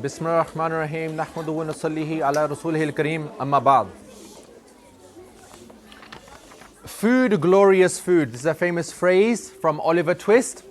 Bismillah ar-Rahman ar-Rahim. Nahmaduhu wa nusallihi ala rasulih al-Kareem. Amma ba'd. Food, glorious food. This is a famous phrase from Oliver Twist.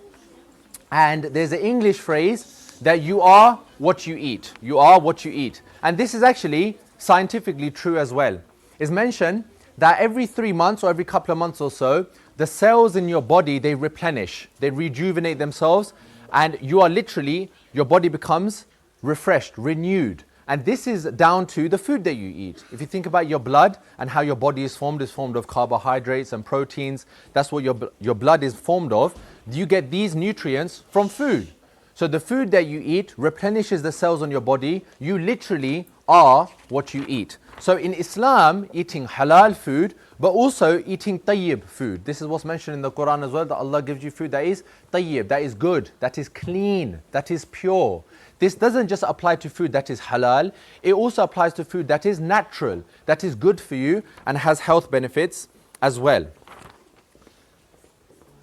And there's an English phrase that you are what you eat. You are what you eat. And this is actually scientifically true as well. It's mentioned that every 3 months or every couple of months or so, the cells in your body, they replenish, they rejuvenate themselves, and you are literally, your body becomes refreshed, renewed. And this is down to the food that you eat. If you think about your blood and how your body is formed of carbohydrates and proteins. That's what your blood is formed of. You get these nutrients from food. So the food that you eat replenishes the cells on your body. You literally are what you eat. So in Islam, eating halal food, but also eating tayyib food. This is what's mentioned in the Quran as well, that Allah gives you food that is tayyib, that is good, that is clean, that is pure. This doesn't just apply to food that is halal, it also applies to food that is natural, that is good for you and has health benefits as well.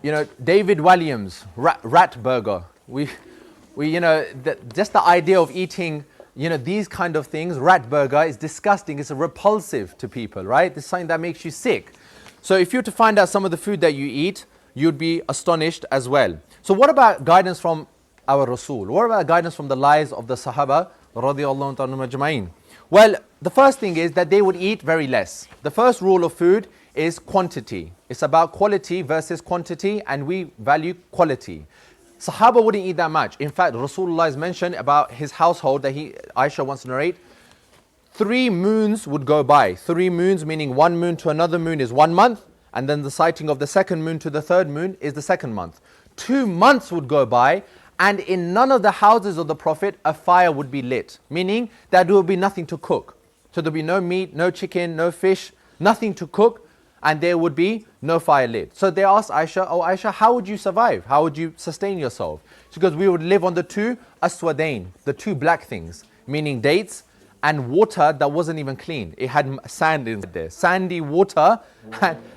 You know, David Walliams, rat burger. Just the idea of eating, these kind of things, rat burger is disgusting, it's repulsive to people, right? It's something that makes you sick. So if you were to find out some of the food that you eat, you'd be astonished as well. So what about guidance from our Rasul? What about guidance from the lives of the Sahaba radiyallahu ta'ala majma'in? Well, the first thing is that they would eat very less. The first rule of food is quantity. It's about quality versus quantity, and we value quality. Sahaba wouldn't eat that much. In fact, Rasulullah is mentioned about his household that Aisha wants to narrate. 3 moons would go by. 3 moons meaning 1 moon to another moon is 1 month, and then the sighting of the 2nd moon to the 3rd moon is the 2nd month. 2 months would go by, and in none of the houses of the Prophet a fire would be lit, meaning that there would be nothing to cook. So there would be no meat, no chicken, no fish, nothing to cook, and there would be no fire lit. So they asked Aisha, "Oh Aisha, how would you survive? How would you sustain yourself?" She goes, "We would live on the 2 aswadain, the 2 black things, meaning dates and water that wasn't even clean. It had sand in there, sandy water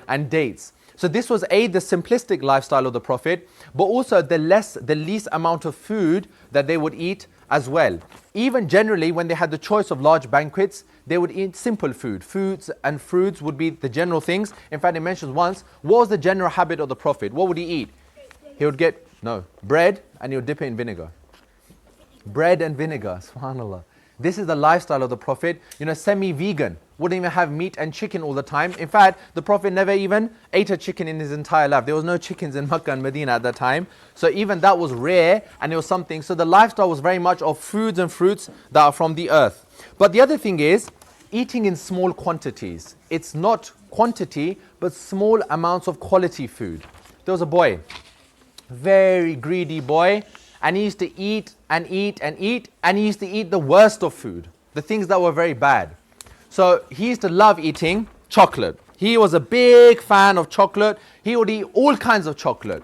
and dates." So this was the simplistic lifestyle of the Prophet, but also the least amount of food that they would eat as well. Even generally, when they had the choice of large banquets, they would eat simple food. Foods and fruits would be the general things. In fact, it mentions once, what was the general habit of the Prophet? What would he eat? He would get, bread, and he would dip it in vinegar. Bread and vinegar, subhanAllah. This is the lifestyle of the Prophet, semi-vegan. Wouldn't even have meat and chicken all the time. In fact, the Prophet never even ate a chicken in his entire life. There was no chickens in Makkah and Medina at that time. So even that was rare, and it was something. So the lifestyle was very much of foods and fruits that are from the earth. But the other thing is, eating in small quantities. It's not quantity, but small amounts of quality food. There was a boy, very greedy boy, and he used to eat and eat and eat, and he used to eat the worst of food, the things that were very bad. So he used to love eating chocolate. He was a big fan of chocolate. He would eat all kinds of chocolate.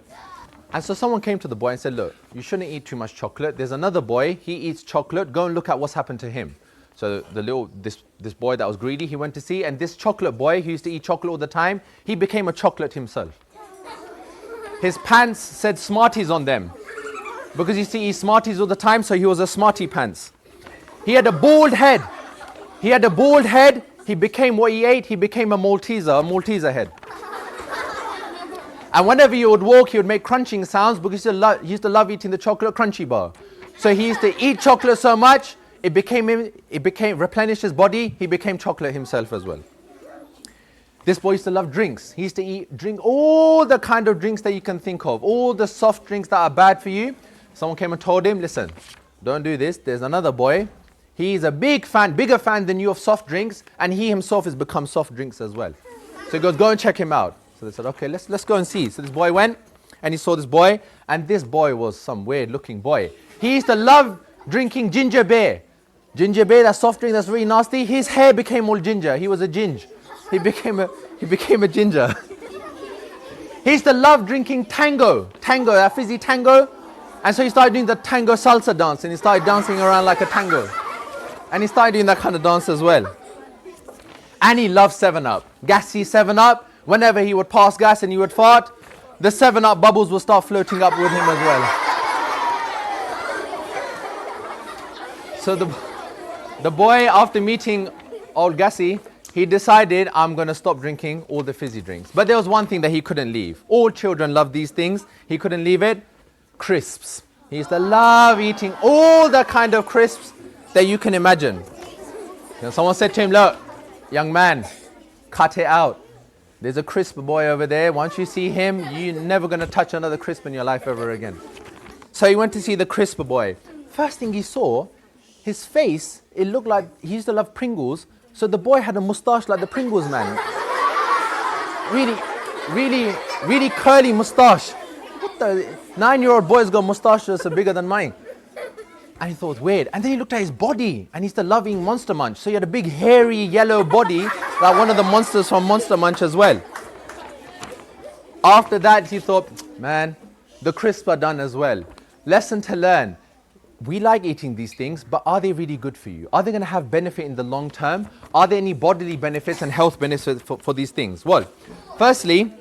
And so someone came to the boy and said, "Look, you shouldn't eat too much chocolate. There's another boy, he eats chocolate. Go and look at what's happened to him." So this boy that was greedy, he went to see, and this chocolate boy who used to eat chocolate all the time, he became a chocolate himself. His pants said Smarties on them, because he used to eat Smarties all the time, so he was a Smartie pants. He had a bald head. He became what he ate. He became a Malteser head. And whenever he would walk, he would make crunching sounds, because he used to love eating the chocolate crunchy bar. So he used to eat chocolate so much, it replenished his body, he became chocolate himself as well. This boy used to love drinks. He used to drink all the kind of drinks that you can think of, all the soft drinks that are bad for you. Someone came and told him, "Listen, don't do this. There's another boy. He's a bigger fan than you of soft drinks, and he himself has become soft drinks as well." So he goes, "Go and check him out." So they said, "Okay, let's go and see." So this boy went, and he saw this boy, and this boy was some weird looking boy. He used to love drinking ginger beer. Ginger beer, that soft drink that's really nasty. His hair became all ginger. He was a ginge. He became a ginger. He used to love drinking tango, that fizzy tango. And so he started doing the tango salsa dance, and he started dancing around like a tango. And he started doing that kind of dance as well. And he loved 7-Up. Gassy 7-Up. Whenever he would pass gas and he would fart, the 7-Up bubbles would start floating up with him as well. So the boy, after meeting old Gassi, he decided, I'm going to stop drinking all the fizzy drinks. But there was one thing that he couldn't leave. All children love these things. He couldn't leave it. Crisps. He used to love eating all the kind of crisps that you can imagine. Someone said to him, look, young man, cut it out. There's a crisp boy over there. Once you see him, you're never going to touch another crisp in your life ever again. So he went to see the crisp boy. First thing he saw, his face, it looked like he used to love Pringles. So the boy had a moustache like the Pringles man. Really curly moustache. What the? 9-year-old boy's got moustaches so bigger than mine. And he thought, weird. And then he looked at his body and he used to love eating Monster Munch. So he had a big hairy yellow body like one of the monsters from Monster Munch as well. After that he thought, man, the crisps are done as well. Lesson to learn. We like eating these things, but are they really good for you? Are they going to have benefit in the long term? Are there any bodily benefits and health benefits for these things? Well, firstly,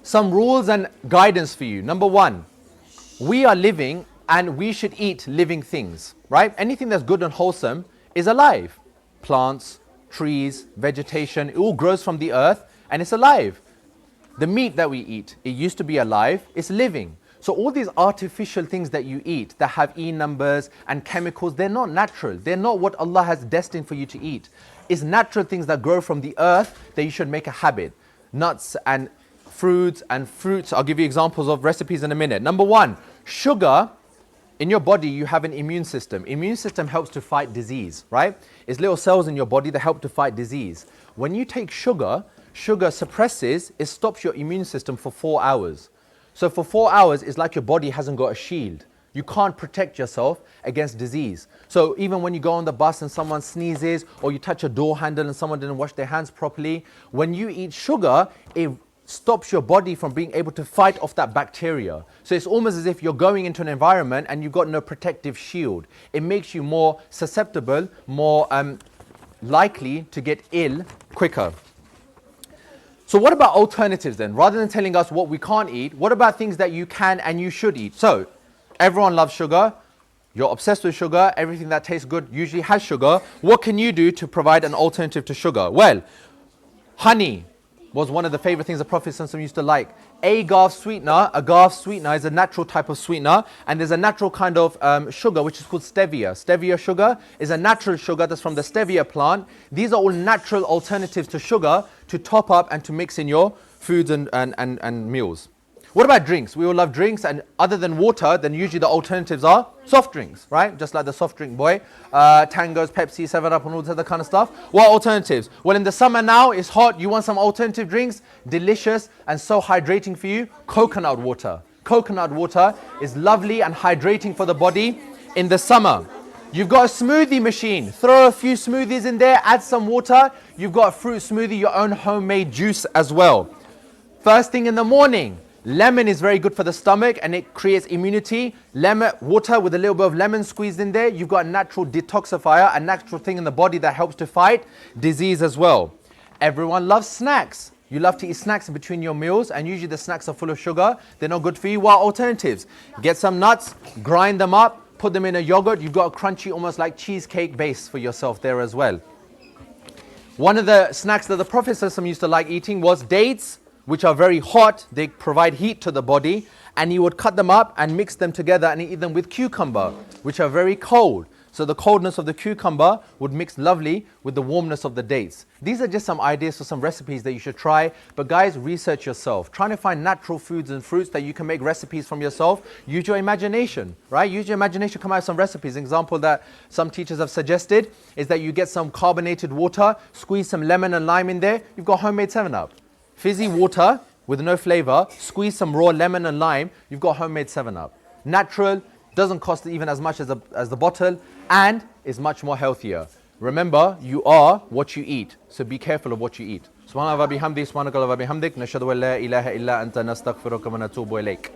some rules and guidance for you. Number one, we are living and we should eat living things, right? Anything that's good and wholesome is alive. Plants, trees, vegetation, it all grows from the earth and it's alive. The meat that we eat, it used to be alive, it's living. So all these artificial things that you eat that have E numbers and chemicals, they're not natural. They're not what Allah has destined for you to eat. It's natural things that grow from the earth that you should make a habit. Nuts and fruits. I'll give you examples of recipes in a minute. Number one, sugar. In your body, you have an immune system. Immune system helps to fight disease, right? It's little cells in your body that help to fight disease. When you take sugar, sugar suppresses, it stops your immune system for 4 hours. So for 4 hours, it's like your body hasn't got a shield. You can't protect yourself against disease. So even when you go on the bus and someone sneezes, or you touch a door handle and someone didn't wash their hands properly, when you eat sugar, it stops your body from being able to fight off that bacteria. So it's almost as if you're going into an environment and you've got no protective shield. It makes you more susceptible, more likely to get ill quicker. So what about alternatives then? Rather than telling us what we can't eat, what about things that you can and you should eat? So everyone loves sugar. You're obsessed with sugar. Everything that tastes good usually has sugar. What can you do to provide an alternative to sugar? Well, honey was one of the favorite things the Prophet ﷺ used to like. Agave sweetener is a natural type of sweetener, and there's a natural kind of sugar which is called stevia. Stevia sugar is a natural sugar that's from the stevia plant. These are all natural alternatives to sugar to top up and to mix in your foods and meals. What about drinks? We all love drinks, and other than water, then usually the alternatives are soft drinks, right? Just like the soft drink boy, Tangos, Pepsi, 7-Up and all that other kind of stuff. What alternatives? Well, in the summer now, it's hot, you want some alternative drinks, delicious and so hydrating for you, coconut water. Coconut water is lovely and hydrating for the body in the summer. You've got a smoothie machine, throw a few smoothies in there, add some water, you've got a fruit smoothie, your own homemade juice as well. First thing in the morning, lemon is very good for the stomach and it creates immunity. Lemon water with a little bit of lemon squeezed in there. You've got a natural detoxifier, a natural thing in the body that helps to fight disease as well. Everyone loves snacks. You love to eat snacks in between your meals, and usually the snacks are full of sugar. They're not good for you. What alternatives? Get some nuts, grind them up, put them in a yogurt. You've got a crunchy, almost like cheesecake base for yourself there as well. One of the snacks that the Prophet ﷺ used to like eating was dates, which are very hot. They provide heat to the body, and he would cut them up and mix them together and eat them with cucumber, which are very cold. So the coldness of the cucumber would mix lovely with the warmness of the dates. These are just some ideas for some recipes that you should try. But guys, research yourself. Trying to find natural foods and fruits that you can make recipes from yourself. Use your imagination, right? Use your imagination, come out with some recipes. An example that some teachers have suggested is that you get some carbonated water, squeeze some lemon and lime in there. You've got homemade 7-Up. Fizzy water with no flavor, squeeze some raw lemon and lime, you've got homemade 7-Up. Natural, doesn't cost even as much as the bottle, and is much more healthier. Remember, you are what you eat, so be careful of what you eat. Subhanallah wa bihamdi, subhanakallah wa bihamdik, nashhadu an la ilaha illa anta nastaghfiruka wa natubu ilayk.